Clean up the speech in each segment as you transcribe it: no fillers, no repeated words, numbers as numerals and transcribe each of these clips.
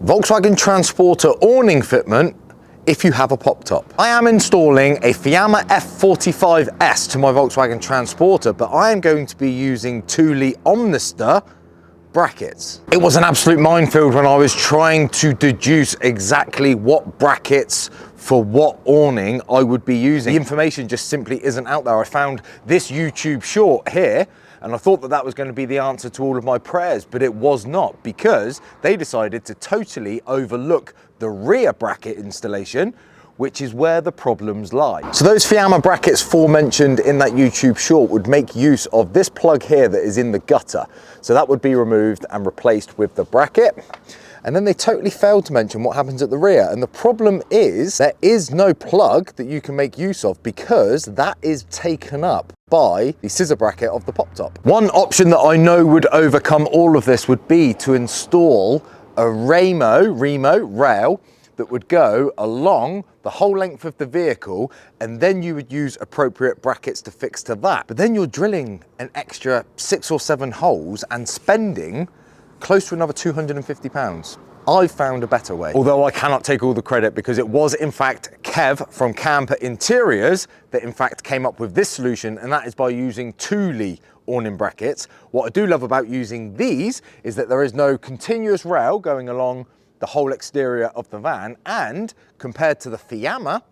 Volkswagen Transporter awning fitment if you have a pop top. I am installing a Fiamma F45S to my Volkswagen Transporter, but I am going to be using THULE Omnister brackets. It was an absolute minefield when I was trying to deduce exactly what brackets for what awning I would be using. The information just simply isn't out there. I found this YouTube short here and I thought that that was going to be the answer to all of my prayers, but it was not, because they decided to totally overlook the rear bracket installation, which is where the problems lie. So those Fiamma brackets aforementioned in that YouTube short would make use of this plug here that is in the gutter. So that would be removed and replaced with the bracket. And then they totally failed to mention what happens at the rear. And the problem is there is no plug that you can make use of because that is taken up by the scissor bracket of the pop top. One option that I know would overcome all of this would be to install a Remo rail that would go along the whole length of the vehicle, and then you would use appropriate brackets to fix to that. But then you're drilling an extra 6 or 7 holes and spending close to another £250. I found a better way, although I cannot take all the credit, because it was in fact Kev from Camper Interiors that in fact came up with this solution, and that is by using THULE awning brackets. What I do love about using these is that there is no continuous rail going along the whole exterior of the van, and compared to the Fiamma,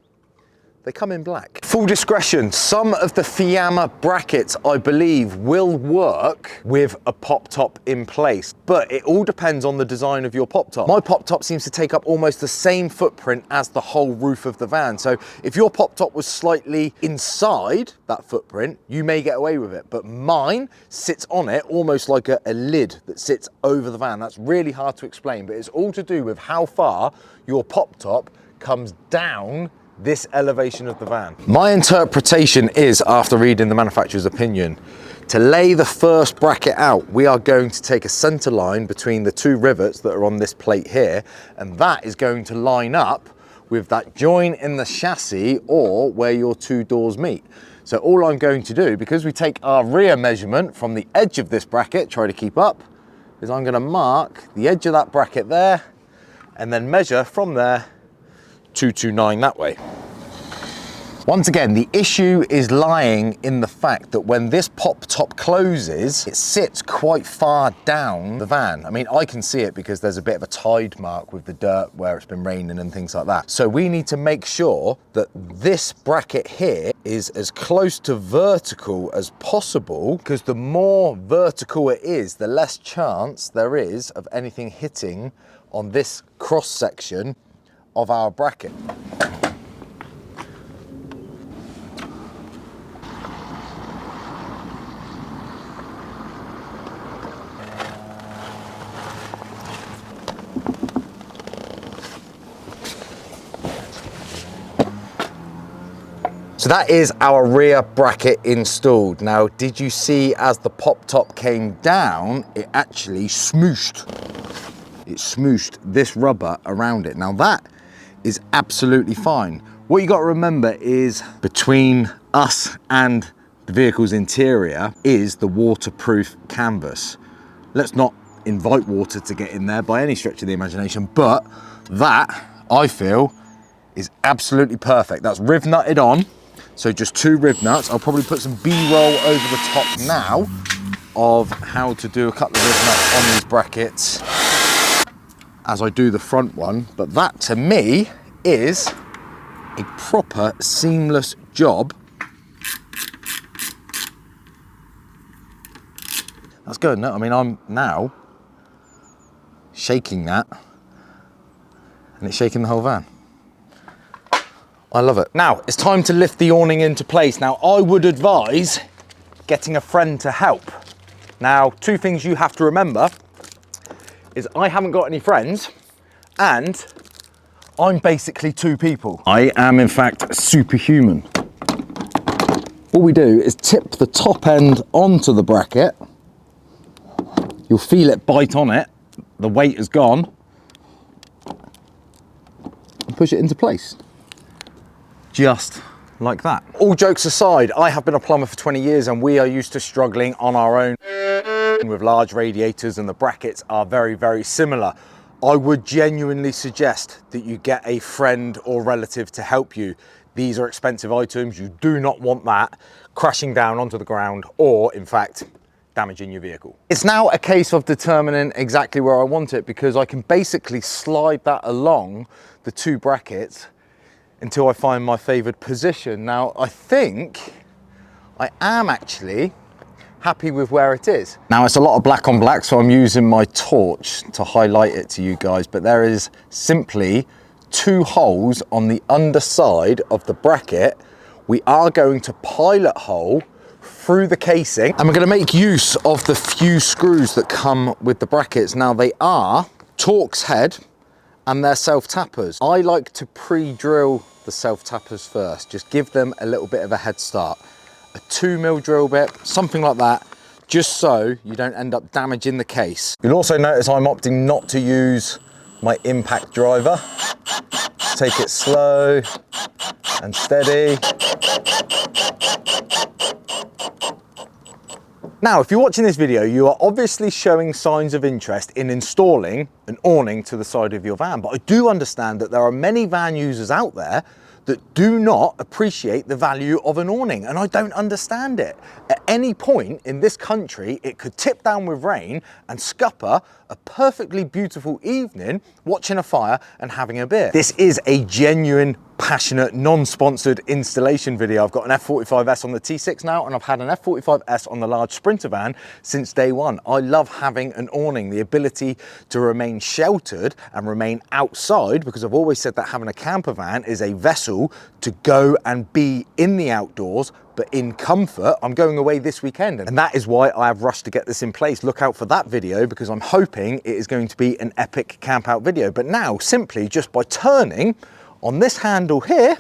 they come in black. Full discretion, some of the Fiamma brackets I believe will work with a pop top in place, but it all depends on the design of your pop top. My pop top seems to take up almost the same footprint as the whole roof of the van. So if your pop top was slightly inside that footprint, you may get away with it, but mine sits on it almost like a lid that sits over the van. That's really hard to explain, but it's all to do with how far your pop top comes down this elevation of the van. My interpretation is, after reading the manufacturer's opinion, to lay the first bracket out, we are going to take a center line between the 2 rivets that are on this plate here, and that is going to line up with that join in the chassis or where your 2 doors meet. So all I'm going to do, because we take our rear measurement from the edge of this bracket, try to keep up, is I'm going to mark the edge of that bracket there and then measure from there 229 that way. Once again, the issue is lying in the fact that when this pop top closes, it sits quite far down the van. I mean, I can see it because there's a bit of a tide mark with the dirt where it's been raining and things like that. So we need to make sure that this bracket here is as close to vertical as possible, because the more vertical it is, the less chance there is of anything hitting on this cross section of our bracket. So that is our rear bracket installed. Now, did you see as the pop top came down, it actually smooshed. It smooshed this rubber around it. Now that is absolutely fine. What you got to remember is between us and the vehicle's interior is the waterproof canvas. Let's not invite water to get in there by any stretch of the imagination, but that, I feel, is absolutely perfect. That's riv nutted on, so just 2 riv nuts. I'll probably put some B-roll over the top now of how to do a couple of riv nuts on these brackets as I do the front one, but that to me is a proper seamless job. That's good, no? I mean, I'm now shaking that and it's shaking the whole van. I love it. Now, it's time to lift the awning into place. Now, I would advise getting a friend to help. Now, 2 things you have to remember is I haven't got any friends and I'm basically 2 people. I am in fact superhuman. All we do is tip the top end onto the bracket. You'll feel it bite on it. The weight is gone. And push it into place. Just like that. All jokes aside, I have been a plumber for 20 years and we are used to struggling on our own with large radiators, and the brackets are very, very similar. I would genuinely suggest that you get a friend or relative to help you. These are expensive items. You do not want that crashing down onto the ground or, in fact, damaging your vehicle. It's now a case of determining exactly where I want it, because I can basically slide that along the two brackets until I find my favored position. Now, I think I am actually happy with where it is. Now, it's a lot of black on black, so I'm using my torch to highlight it to you guys, but there is simply two holes on the underside of the bracket. We are going to pilot hole through the casing, and we're going to make use of the few screws that come with the brackets. Now, they are Torx head and they're self-tappers. I like to pre-drill the self-tappers first, just give them a little bit of a head start. A 2mm drill bit, something like that, just so you don't end up damaging the case. You'll also notice I'm opting not to use my impact driver. Take it slow and steady. Now, if you're watching this video, you are obviously showing signs of interest in installing an awning to the side of your van, but I do understand that there are many van users out there that do not appreciate the value of an awning, and I don't understand it. At any point in this country, it could tip down with rain and scupper a perfectly beautiful evening watching a fire and having a beer. This is a genuine, passionate, non-sponsored installation video. I've got an F45S on the T6 now, and I've had an F45S on the large Sprinter van since day one. I love having an awning, the ability to remain sheltered and remain outside, because I've always said that having a camper van is a vessel to go and be in the outdoors, but in comfort. I'm going away this weekend, and that is why I have rushed to get this in place. Look out for that video, because I'm hoping it is going to be an epic camp out video. But now, simply just by turning on this handle here,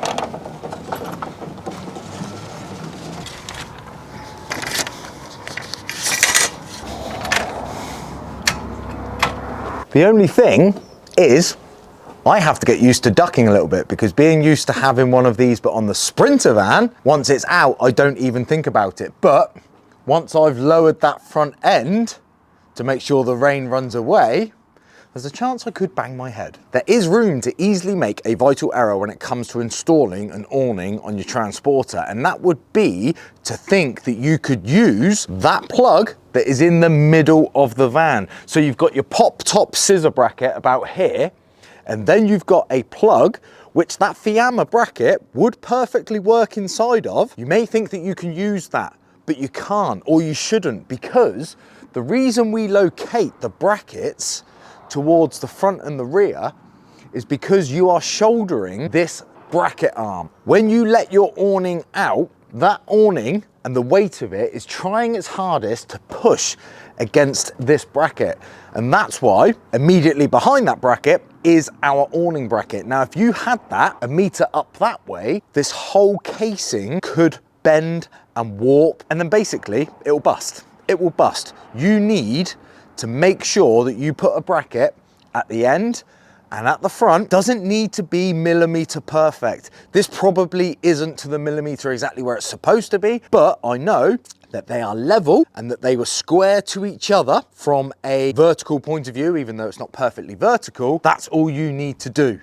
the only thing is I have to get used to ducking a little bit, because being used to having one of these but on the Sprinter van, once it's out, I don't even think about it. But once I've lowered that front end to make sure the rain runs away, there's a chance I could bang my head. There is room to easily make a vital error when it comes to installing an awning on your transporter, and that would be to think that you could use that plug that is in the middle of the van. So you've got your Poptop scissor bracket about here, and then you've got a plug which that Fiamma bracket would perfectly work inside of. You may think that you can use that, but you can't, or you shouldn't, because the reason we locate the brackets towards the front and the rear is because you are shouldering this bracket arm. When you let your awning out, that awning and the weight of it is trying its hardest to push against this bracket. And that's why immediately behind that bracket is our awning bracket. Now, if you had that a meter up that way, this whole casing could bend and warp, and then basically it will bust. It will bust. You need to make sure that you put a bracket at the end and at the front. Doesn't need to be millimeter perfect. This probably isn't to the millimeter exactly where it's supposed to be, but I know that they are level and that they were square to each other from a vertical point of view, even though it's not perfectly vertical. That's all you need to do.